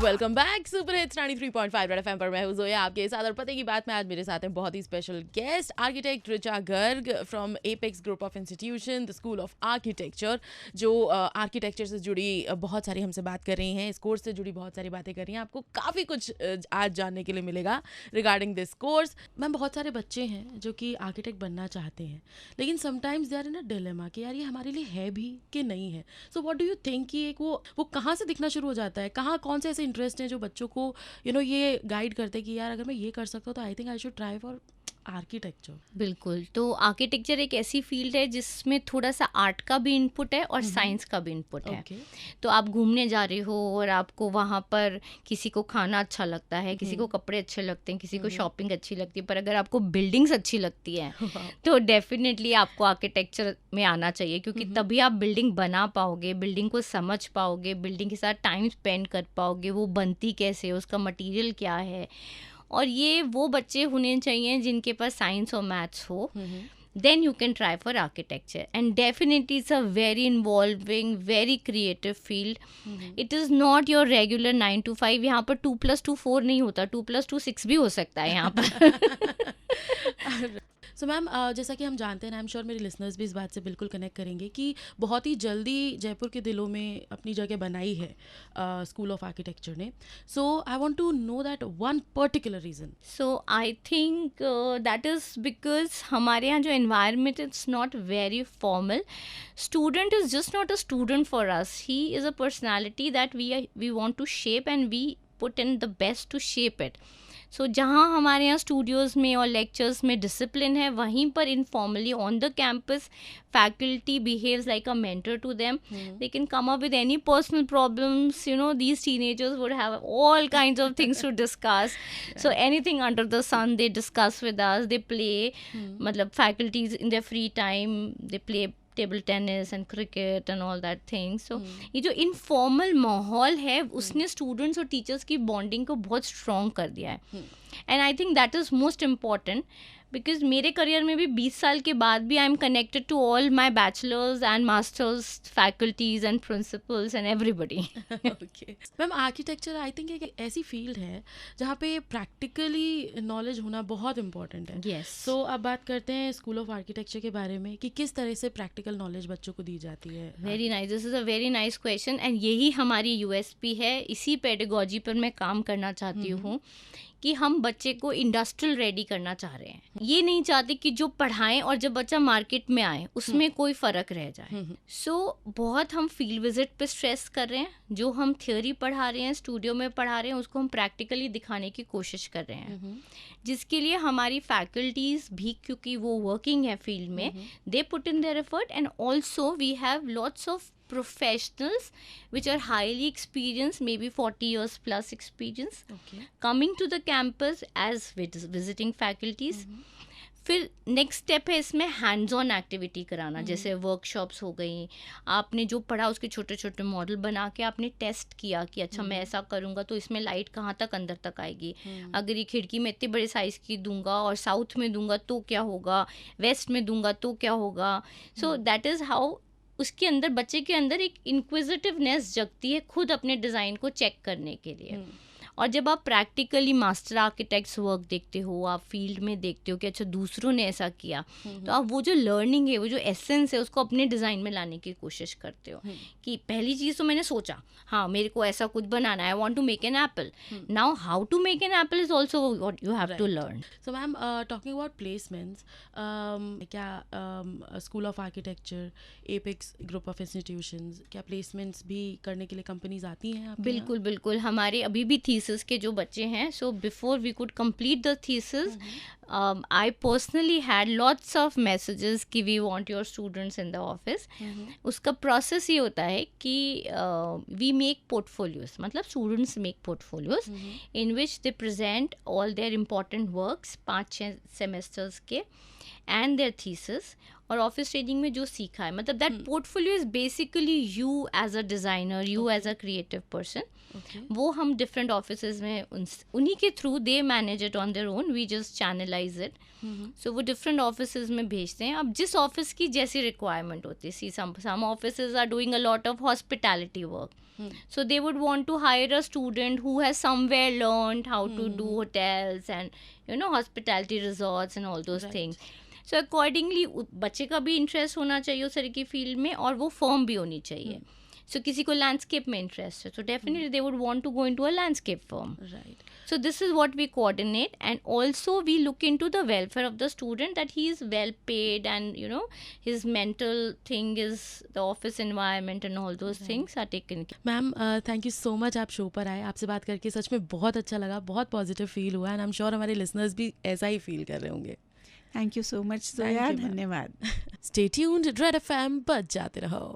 Welcome back super hits 93.5 red FM पर मैं हूं जोया आपके साथ और पते की बात में आज मेरे साथ हैं बहुत ही special guest architect Richa Garg from Apex group of institution the school of architecture जो आर्किटेक्चर से जुड़ी बहुत सारी हमसे बात कर रही हैं, इस कोर्स से जुड़ी बहुत सारी बातें कर रही हैं। आपको काफ़ी कुछ आज जानने के लिए मिलेगा रिगार्डिंग दिस कोर्स। मैम, बहुत सारे बच्चे हैं जो कि आर्किटेक्ट बनना चाहते हैं लेकिन sometimes they are in a dilemma कि यार ये हमारे लिए है भी कि नहीं है। So what do you think कि एक वो कहाँ से दिखना शुरू हो जाता है, कहाँ कौन से ऐसे इंटरेस्ट हैं जो बच्चों को ये गाइड करते हैं कि यार अगर मैं ये कर सकता हूँ तो I think I should try for architecture. बिल्कुल। तो आर्किटेक्चर एक ऐसी फील्ड है जिसमें थोड़ा सा आर्ट का भी इनपुट है और साइंस का भी इनपुट है। ओके। तो आप घूमने जा रहे हो और आपको वहाँ पर किसी को खाना अच्छा लगता है, किसी को कपड़े अच्छे लगते हैं, किसी को शॉपिंग अच्छी लगती है, पर अगर आपको बिल्डिंग्स अच्छी लगती है तो डेफिनेटली आपको आर्किटेक्चर में आना चाहिए, क्योंकि तभी आप बिल्डिंग बना पाओगे, बिल्डिंग को समझ पाओगे, बिल्डिंग के साथ टाइम स्पेंड कर पाओगे, वो बनती कैसे है, उसका मटेरियल क्या है। और ये वो बच्चे होने चाहिए जिनके पास साइंस और मैथ्स हो, then you can try for architecture, and definitely it's a very involving, very creative field. It is not your regular 9 to 5. यहाँ पर 2+2 4 नहीं होता, 2+2 6 भी हो सकता है यहाँ पर। सो मैम, जैसा कि हम जानते हैं, आई एम श्योर मेरे लिसनर्स भी इस बात से बिल्कुल कनेक्ट करेंगे कि बहुत ही जल्दी जयपुर के दिलों में अपनी जगह बनाई है स्कूल ऑफ आर्किटेक्चर ने। So I want to know that one particular reason. So I think that is because हमारे यहाँ जो environment, it's not very formal. Student is just not a student for us. He is a personality that we want to shape, and we put in the best to shape it. So जहाँ हमारे यहाँ Studios में और lectures में discipline है, वहीं पर informally on the campus faculty behaves like a mentor to them. They can come up with any personal problems. These teenagers would have all kinds of things to discuss. So anything under the sun they discuss with us. They play, matlab faculties in their free time, they play table tennis and cricket and all that thing. So ये जो informal माहौल है उसने students और teachers की bonding को बहुत strong कर दिया है. And I think that is most important, because मेरे करियर में भी 20 साल के बाद भी I am connected to all my bachelors and masters faculties and principals and everybody. Okay ma'am, architecture I think एक ऐसी फील्ड है जहाँ पे प्रैक्टिकली नॉलेज होना बहुत इंपॉर्टेंट है. Yes. सो अब बात करते हैं स्कूल ऑफ आर्किटेक्चर के बारे में कि किस तरह से प्रैक्टिकल नॉलेज बच्चों को दी जाती है. Very nice, this is a very nice question, and यही हमारी यूएसपी है. इसी पेडागॉजी पर मैं काम करना चाहती हूँ कि हम बच्चे को इंडस्ट्रियल रेडी करना चाह रहे हैं. ये नहीं चाहते कि जो पढ़ाएं और जब बच्चा मार्केट में आए उसमें कोई फ़र्क रह जाए. सो बहुत हम फील्ड विजिट पे स्ट्रेस कर रहे हैं. जो हम थ्योरी पढ़ा रहे हैं, स्टूडियो में पढ़ा रहे हैं, उसको हम प्रैक्टिकली दिखाने की कोशिश कर रहे हैं, जिसके लिए हमारी फैकल्टीज़ भी, क्योंकि वो वर्किंग है फील्ड में, they put in their effort, and also we have lots of professionals which are highly experienced, maybe 40 years plus experience, coming to the campus as visiting faculties. फिर नेक्स्ट स्टेप है इसमें hands on activity कराना. जैसे workshops हो गई, आपने जो पढ़ा उसके छोटे छोटे मॉडल बना के आपने टेस्ट किया कि अच्छा मैं ऐसा करूँगा तो इसमें लाइट कहाँ तक अंदर तक आएगी, अगर ये खिड़की में इतने बड़े साइज़ की दूंगा और साउथ में दूंगा तो क्या होगा, वेस्ट में दूंगा तो क्या होगा. सो दैट इज़ हाउ उसके अंदर, बच्चे के अंदर एक इंक्विजिटिवनेस जगती है खुद अपने डिज़ाइन को चेक करने के लिए. और जब आप प्रैक्टिकली मास्टर आर्किटेक्ट्स वर्क देखते हो, आप फील्ड में देखते हो कि अच्छा दूसरों ने ऐसा किया, तो आप वो जो लर्निंग है, वो जो एसेंस है, उसको अपने डिज़ाइन में लाने की कोशिश करते हो. कि पहली चीज़ तो मैंने सोचा, हाँ मेरे को ऐसा कुछ बनाना है, I want to make an apple. Now how to make an apple is also what you have to learn. So ma'am, talking about placements, क्या school of architecture, Apex group of institutions, क्या placements भी करने के लिए companies आती हैं? बिल्कुल बिल्कुल. हमारे अभी भी थीसिस के जो बच्चे हैं, so before we could complete the thesis, I personally had lots of messages कि we want your students in the office. उसका प्रोसेस ये होता है कि we make portfolios, मतलब students make portfolios in which they present all their important works 5-6 semesters के and their thesis. और office training में जो सीखा है, मतलब that portfolio is basically you as a designer, you as a creative person. वो हम डिफरेंट ऑफिसेज में उन्हीं के through, they manage it on their own, we just channelize it. So वो डिफरेंट ऑफिसेज में भेजते हैं. अब जिस ऑफिस की जैसी रिक्वायरमेंट होती है, see some offices are doing a lot of hospitality work, so they would want to hire a student who has somewhere learned how to do hotels and hospitality resorts and all those things. So accordingly बच्चे का भी interest होना चाहिए उस तरह की field में, और वो फर्म भी होनी चाहिए. So किसी को लैंडस्केप में इंटरेस्ट है, so definitely they would want to go into a landscape firm. Right. So this is what we coordinate, and also we look into the welfare of the student, that he is well paid, and his mental thing is the office environment and all those things are taken care. Ma'am thank you so much, आप show पर आए. आपसे बात करके सच में बहुत अच्छा लगा, बहुत पॉजिटिव फील हुआ, एंड आई एम श्योर हमारे लिसनर्स भी ऐसा ही फील कर रहे होंगे. Thank you so much Zoya, धन्यवाद. स्टे ट्यून्ड, रेड एफएम बज जाते रहो.